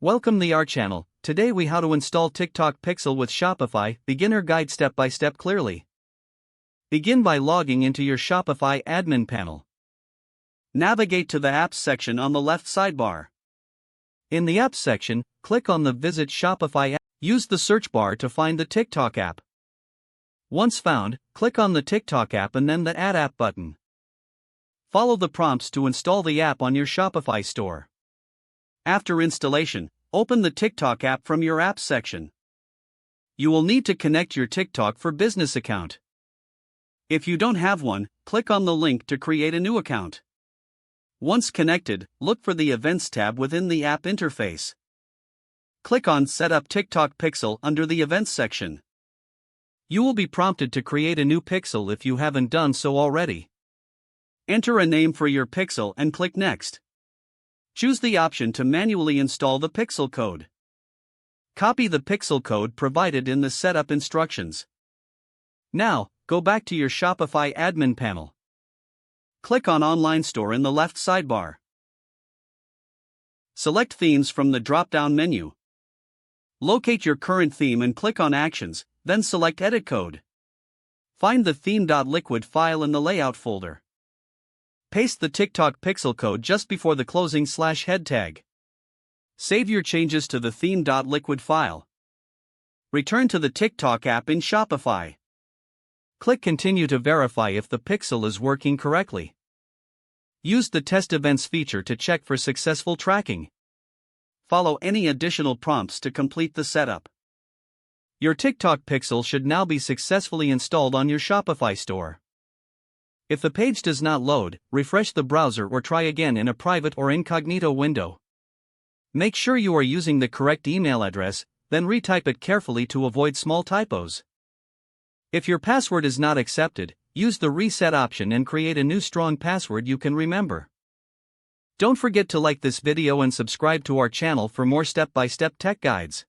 Welcome to our channel. Today we how to install TikTok Pixel with Shopify, beginner guide step by step clearly. Begin by logging into your Shopify admin panel. Navigate to the apps section on the left sidebar. In the apps section, click on the Visit Shopify app. Use the search bar to find the TikTok app. Once found, click on the TikTok app and then the Add App button. Follow the prompts to install the app on your Shopify store. After installation, open the TikTok app from your apps section. You will need to connect your TikTok for Business account. If you don't have one, click on the link to create a new account. Once connected, look for the Events tab within the app interface. Click on Set up TikTok Pixel under the Events section. You will be prompted to create a new pixel if you haven't done so already. Enter a name for your pixel and click Next. Choose the option to manually install the pixel code. Copy the pixel code provided in the setup instructions. Now, go back to your Shopify admin panel. Click on Online Store in the left sidebar. Select Themes from the drop-down menu. Locate your current theme and click on Actions, then select Edit Code. Find the theme.liquid file in the Layout folder. Paste the TikTok pixel code just before the closing /head tag. Save your changes to the theme.liquid file. Return to the TikTok app in Shopify. Click Continue to verify if the pixel is working correctly. Use the Test Events feature to check for successful tracking. Follow any additional prompts to complete the setup. Your TikTok pixel should now be successfully installed on your Shopify store. If the page does not load, refresh the browser or try again in a private or incognito window. Make sure you are using the correct email address, then retype it carefully to avoid small typos. If your password is not accepted, use the reset option and create a new strong password you can remember. Don't forget to like this video and subscribe to our channel for more step-by-step tech guides.